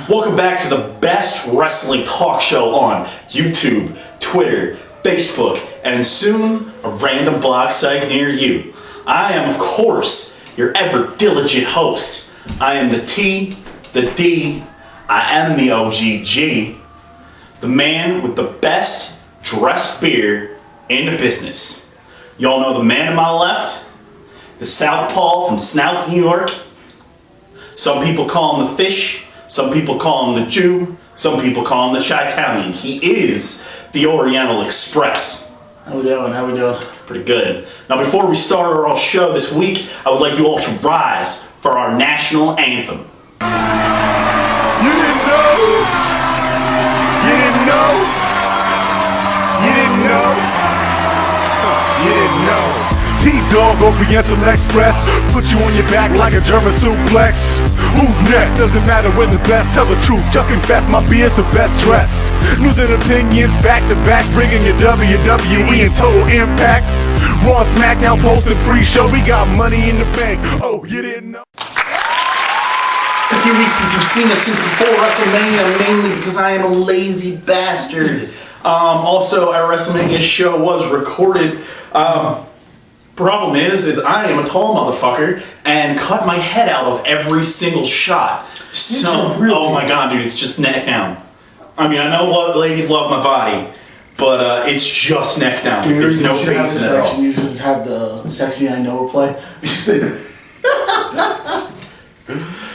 Welcome back to the best wrestling talk show on YouTube, Twitter, Facebook, and soon a random blog site near you. I am, of course, your ever diligent host. I am the T, the D, I am the OGG, the man with the best dressed beer in the business. Y'all know the man to my left, the Southpaw from Snouth, New York. Some people call him the Fish, some people call him the Jew, some people call him the Chi-Italian. He is the Oriental Express. How we doing? Pretty good. Now before we start our show this week, I would like you all to rise for our national anthem. You didn't know? You didn't know? You didn't know? You didn't know? T-Dog, Oriental Express, put you on your back like a German suplex. Who's next? Doesn't matter, we're the best, tell the truth, just confess, my beer's the best dressed. News and opinions back to back, bringing your WWE and Total Impact. Raw and Smackdown posted pre-show, we got money in the bank. Oh, you didn't know? A few weeks since you've seen us since before WrestleMania, mainly because I am a lazy bastard. Also, our WrestleMania show was recorded. Problem is I am a tall motherfucker and cut my head out of every single shot. So, really? Oh my god, dude, it's just neck down. I mean, I know what ladies love my body, but it's just neck down. Dude, there's no face in it at all. You just have the Sexy I Know play.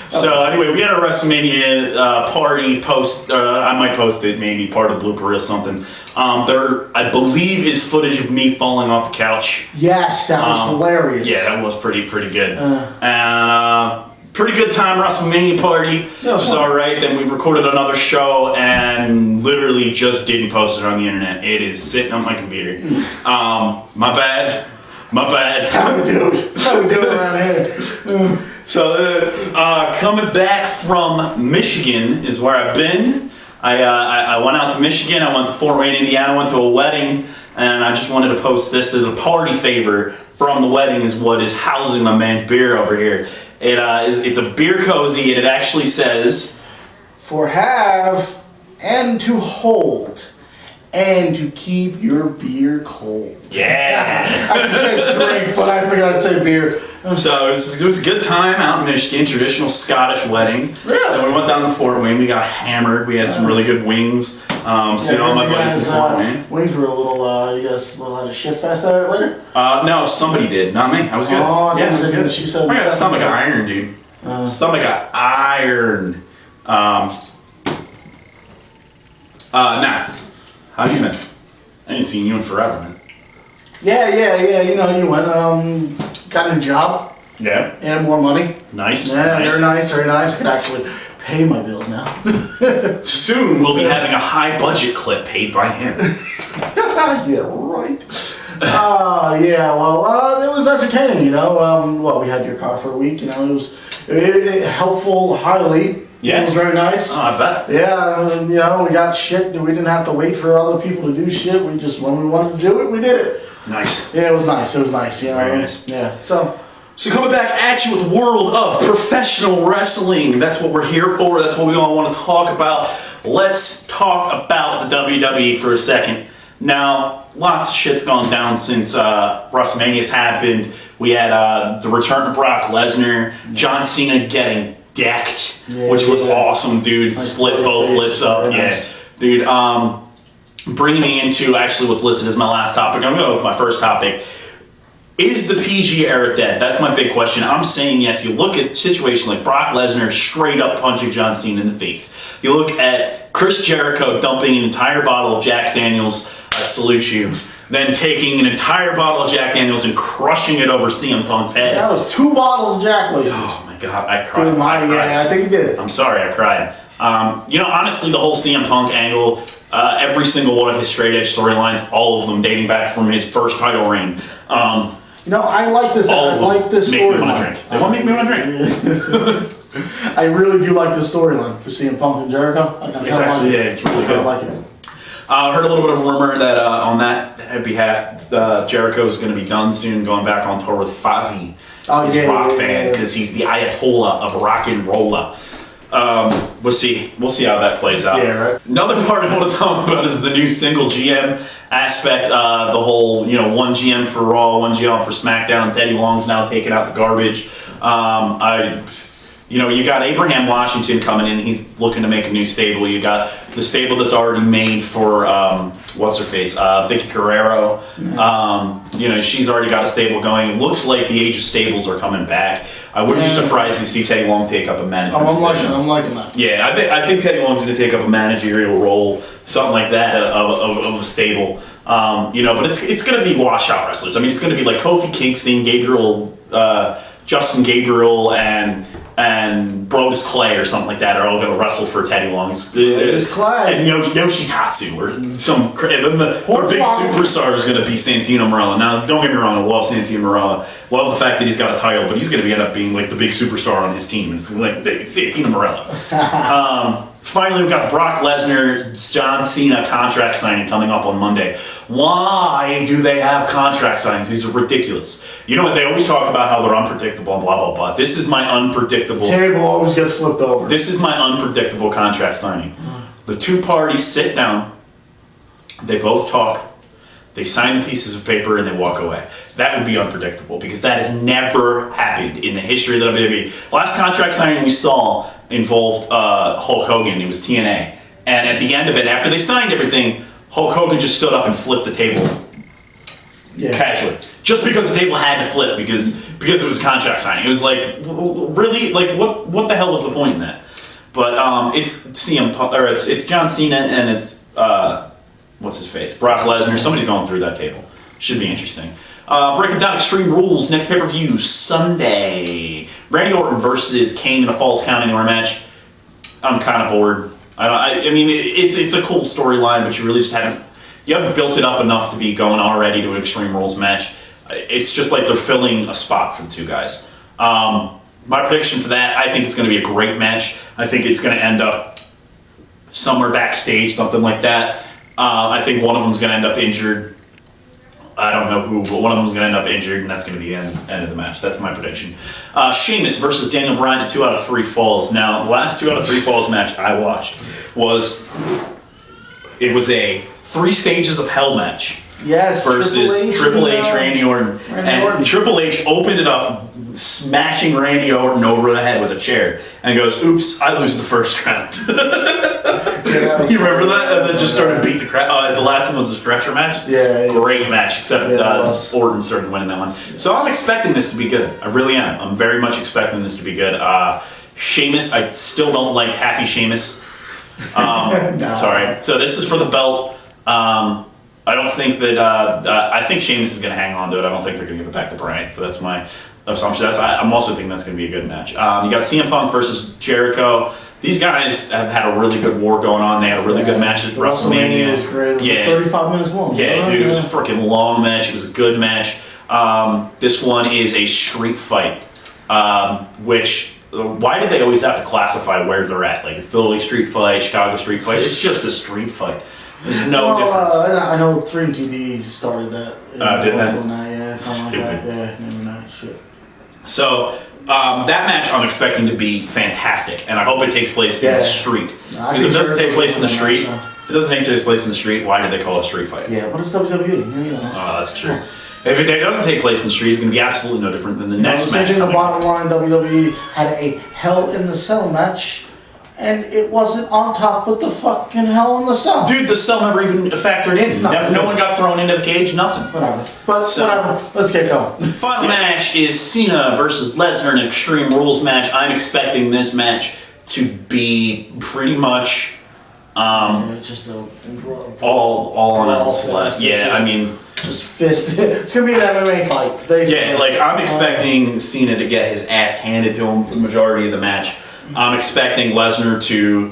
So anyway, we had a WrestleMania party post. I might post it, maybe part of the blooper or something. There, I believe, is footage of me falling off the couch. Yes, that was hilarious. Yeah, that was pretty good. And pretty good time WrestleMania party. Yeah, it was all right. Then we recorded another show and literally just didn't post it on the internet. It is sitting on my computer. My bad. How we do around here. So, coming back from Michigan is where I've been. I went out to Michigan, I went to Fort Wayne, Indiana, went to a wedding, and I just wanted to post this as a party favor from the wedding is what is housing my man's beer over here. It's a beer cozy, and it actually says, "For have and to hold and to keep your beer cold." Yeah! I should say drink, but I forgot to say beer. So it was a good time out in Michigan, traditional Scottish wedding. Really? Then we went down to Fort Wayne, we got hammered, we had some really good wings. Seen all my buddies in Fort Wayne. Wings were a little, you guys had a shit fest at it later? No, somebody did, not me. I was good. Oh, yeah, it was good. She said I got stomach iron, dude. Stomach got iron. Nah. How you been? I ain't seen you in forever, man. Yeah. You know, you went, got a new job. Yeah. And more money. Nice. Yeah, nice. Very nice. I can actually pay my bills now. Soon we'll be having a high budget clip paid by him. Yeah, right. Yeah, well, it was entertaining, you know. We had your car for a week, you know. It was helpful, highly. Yeah. It was very nice. Oh, I bet. Yeah, you know, we got shit. We didn't have to wait for other people to do shit. We just, when we wanted to do it, we did it. Nice. Yeah, it was nice, you know. Very nice. Yeah, so coming back at you with the world of professional wrestling. That's what we're here for. That's what we all want to talk about. Let's talk about the WWE for a second. Now, lots of shit's gone down since WrestleMania's happened. We had the return of Brock Lesnar, John Cena getting decked, which was awesome, dude. Split both lips up. Nice. Dude. Bringing me into actually what's listed as my last topic. I'm going to go with my first topic. Is the PG era dead? That's my big question. I'm saying yes. You look at situations like Brock Lesnar straight up punching John Cena in the face. You look at Chris Jericho dumping an entire bottle of Jack Daniels, I salute you, then taking an entire bottle of Jack Daniels and crushing it over CM Punk's head. that was 2 bottles of Jack wasted. Oh my god, I cried. Yeah, I think you did. I'm sorry, I cried. You know, honestly, the whole CM Punk angle, every single one of his straight edge storylines, all of them dating back from his first title reign. You know, I like this. I like this storyline. They want to make me want to drink. I really do like this storyline for CM Punk and Jericho. It's really good. I like it. I heard a little bit of a rumor that on that behalf, Jericho is going to be done soon, going back on tour with Fozzy, his rock band, because he's the Ayatollah of rock and rolla. We'll see how that plays out. Yeah, right. Another part I want to talk about is the new single GM aspect. The whole, one GM for Raw, one GM for SmackDown. Teddy Long's now taking out the garbage. You got Abraham Washington coming in. He's looking to make a new stable. You got the stable that's already made for what's her face, Vicky Guerrero. She's already got a stable going. It looks like the age of stables are coming back. I wouldn't be surprised to see Teddy Long take up a management position. I'm liking that. Yeah, I think Teddy Long's going to take up a managerial role, something like that, of a stable. But it's going to be washout wrestlers. I mean, it's going to be like Kofi Kingston, Justin Gabriel, and Brodus Clay or something like that are all going to wrestle for Teddy Long. Brodus Clay. And Yoshitatsu or some. And then the big superstar is going to be Santino Marella. Now, don't get me wrong, I love Santino Marella. Love the fact that he's got a title, but he's going to end up being like the big superstar on his team. It's like Santino Marella. Finally, we've got the Brock Lesnar, John Cena contract signing coming up on Monday. Why do they have contract signings? These are ridiculous. You know what? They always talk about how they're unpredictable and blah, blah, blah. This is my unpredictable... Table always gets flipped over. This is my unpredictable contract signing. The two parties sit down, they both talk, they sign the pieces of paper, and they walk away. That would be unpredictable because that has never happened in the history of the WWE. Last contract signing we saw involved Hulk Hogan. It was TNA. And at the end of it, after they signed everything, Hulk Hogan just stood up and flipped the table casually. Just because the table had to flip because it was contract signing. It was like, really? Like, what the hell was the point in that? But it's it's John Cena and it's what's his face? Brock Lesnar. Somebody's going through that table. Should be interesting. Breaking down Extreme Rules, next pay-per-view, Sunday. Randy Orton versus Kane in a Falls Count Anywhere match. I'm kind of bored. I mean, it's a cool storyline, but you really just haven't built it up enough to be going already to an Extreme Rules match. It's just like they're filling a spot for the two guys. My prediction for that, I think it's going to be a great match. I think it's going to end up somewhere backstage, something like that. I think one of them's going to end up injured. I don't know who, but one of them is going to end up injured, and that's going to be the end of the match. That's my prediction. Sheamus versus Daniel Bryan at 2 out of 3 falls. Now, the last 2 out of 3 falls match I watched was a 3 stages of hell match. Yes, versus Triple H, Randy Orton. And Triple H opened it up, smashing Randy Orton over the head with a chair, and goes, "Oops, I lose the first round." You remember that? And then just started beating the crap. The last one was a stretcher match. Yeah. Great match, except Orton started winning that one. So I'm expecting this to be good. I really am. I'm very much expecting this to be good. Sheamus, I still don't like Happy Sheamus. Sorry. So this is for the belt. I don't think that. I think Sheamus is going to hang on to it. I don't think they're going to give it back to Bryan. So that's my assumption. I'm also thinking that's going to be a good match. You got CM Punk versus Jericho. These guys have had a really good war going on. They had a really good match at WrestleMania. It was great. It was 35 minutes long. Yeah, dude, it was a freaking long match. It was a good match. This one is a street fight, which. Why do they always have to classify where they're at? Like, it's Philly street fight, Chicago street fight. It's just a street fight. There's no difference. I know 3TV started that. Did they? Yeah, something like that. Yeah, never know. Shit. So, that match I'm expecting to be fantastic, and I hope it takes place in the street. Because if it doesn't take place in the street, why did they call it a street fight? Yeah, what is WWE? Oh, that's true. If it doesn't take place in the street, it's going to be absolutely no different than the next match. The bottom line, WWE had a Hell in the Cell match, and it wasn't on top of the fucking Hell in the Cell. Dude, the cell never even factored in. No one got thrown into the cage, nothing. Whatever. Whatever. Let's get going. Final match is Cena versus Lesnar in an Extreme Rules match. I'm expecting this match to be pretty much just all on its left. Yeah, I mean... Just fist. It's going to be an MMA fight, basically. Yeah, like, I'm expecting Cena to get his ass handed to him for the majority of the match. I'm expecting Lesnar to,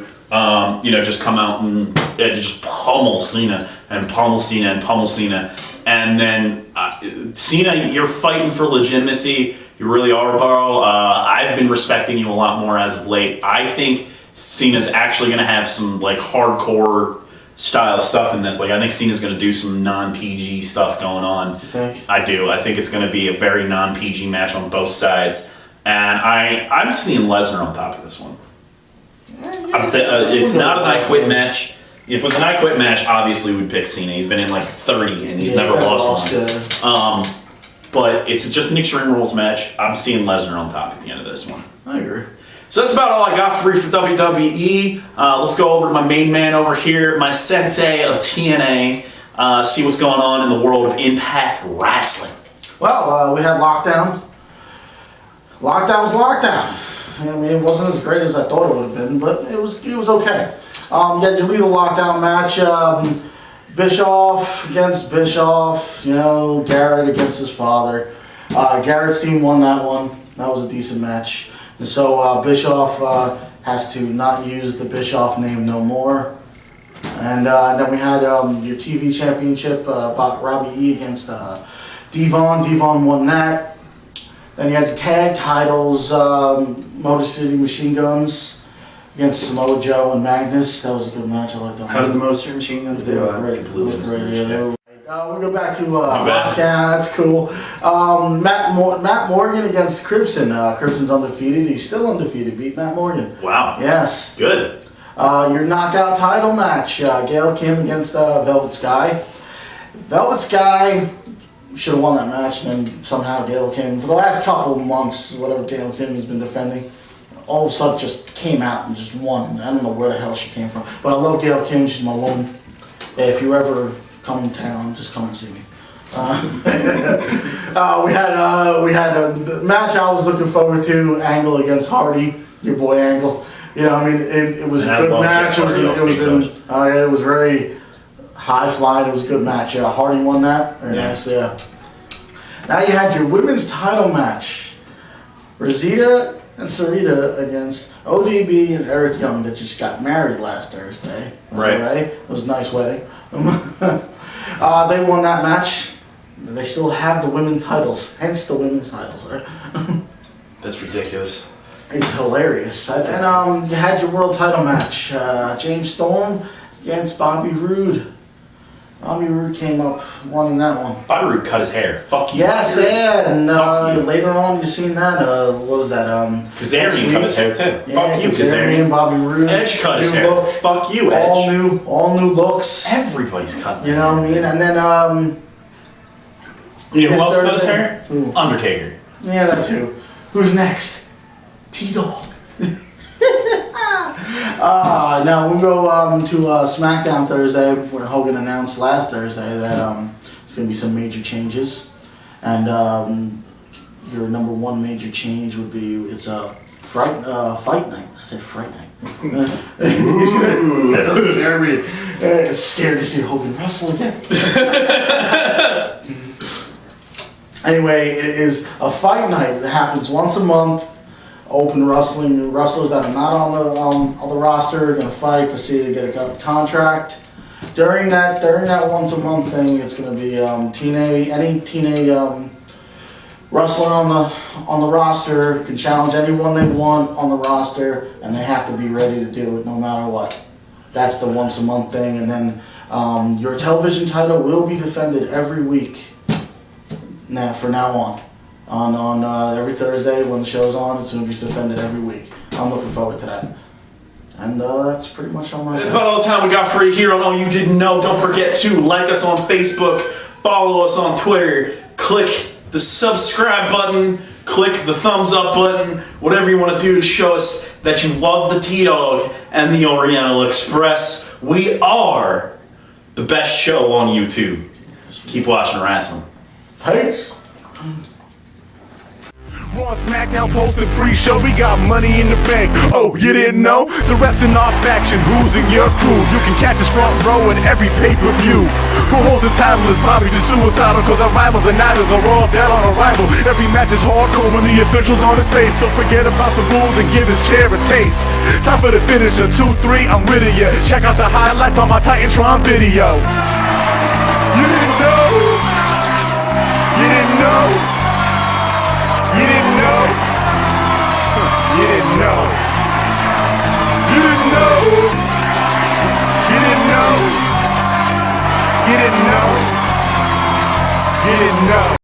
just come out and just pummel Cena and pummel Cena and pummel Cena. And then, Cena, you're fighting for legitimacy. You really are, Barrow. I've been respecting you a lot more as of late. I think Cena's actually going to have some, like, hardcore style stuff in this. Like, I think Cena's going to do some non-PG stuff going on. You think? I do. I think it's going to be a very non-PG match on both sides. And I'm seeing Lesnar on top of this one. It's not an I Quit match. If it was an I Quit match, obviously we'd pick Cena. He's been in like 30 and he's never lost one. But it's just an Extreme Rules match. I'm seeing Lesnar on top at the end of this one. I agree. So that's about all I got for you for WWE. Let's go over to my main man over here, my sensei of TNA. See what's going on in the world of Impact Wrestling. Well, we had Lockdown. Lockdown was Lockdown. I mean, it wasn't as great as I thought it would have been, but it was okay. You had your legal Lockdown match. Bischoff against Bischoff. You know, Garrett against his father. Garrett's team won that one. That was a decent match. And so Bischoff has to not use the Bischoff name no more. And then we had your TV championship, Robbie E against Devon. Devon won that. Then you had the tag titles, Motor City Machine Guns against Samoa Joe and Magnus. That was a good match. I liked that. How did the Motor City Machine Guns do? They were great. We go back to Lockdown. That's cool. Matt Morgan against Crimson. Crimson's undefeated. He's still undefeated. Beat Matt Morgan. Wow. Yes. Good. Your knockout title match. Gail Kim against Velvet Sky. Velvet Sky should have won that match, and then somehow Gail Kim, for the last couple of months, whatever Gail Kim has been defending, all of a sudden just came out and just won. I don't know where the hell she came from. But I love Gail Kim. She's my woman. If you ever come to town, just come and see me. We had a match I was looking forward to, Angle against Hardy, your boy Angle. You know, I mean, it was a good match. It was very high flying. It was a good match. Hardy won that. Very nice. Yeah. Now you had your women's title match, Rosita and Sarita against ODB and Eric Young that just got married last Thursday. Right. It was a nice wedding. They won that match. They still have the women's titles, hence the women's titles. Right? That's ridiculous. It's hilarious. And you had your world title match. James Storm against Bobby Roode. Bobby Roode came up winning that one. Bobby Roode cut his hair. Fuck you. Yes, yeah. And later on, you seen that. What was that? Kazarian cut his hair too. Yeah, Fuck you, Kazarian. Bobby Roode. Edge cut his hair. Look. Fuck you, Edge. All new looks. Everybody's cutting. You know what I mean? And then you know who else cut his hair? Who? Undertaker. Yeah, that too. Who's next? T-Dog. Now we'll go to SmackDown Thursday, where Hogan announced last Thursday that there's going to be some major changes. And your number one major change would be it's a fight night. I said fright night. It's scared to see Hogan wrestle again. Anyway, it is a fight night that happens once a month. Open wrestling, wrestlers that are not on the roster are going to fight to see if they get a contract. During that once a month thing, it's going to be any TNA wrestler on the roster can challenge anyone they want on the roster, and they have to be ready to do it no matter what. That's the once a month thing, and then your television title will be defended every week. From now on every Thursday when the show's on, it's going to be defended every week. I'm looking forward to that. And that's pretty much all my That's about all the time we got for you here on All You Didn't Know. Don't forget to like us on Facebook, follow us on Twitter, click the subscribe button, click the thumbs up button, whatever you want to do to show us that you love the T-Dog and the Oriental Express. We are the best show on YouTube. Keep watching wrestling. Peace. Raw and Smackdown posted pre-show, we got money in the bank. Oh, you didn't know? The refs in our faction, who's in your crew? You can catch us front row in every pay-per-view. Who holds the title is Bobby the Suicidal, cause our rivals and nighters are all dead on arrival. Every match is hardcore when the official's on his face, so forget about the rules and give this chair a taste. Time for the finisher, 2-3, I'm with ya. Check out the highlights on my Titantron video. You didn't know? You didn't know? You didn't know? You didn't know? You didn't know? You didn't know? You didn't know? You didn't know?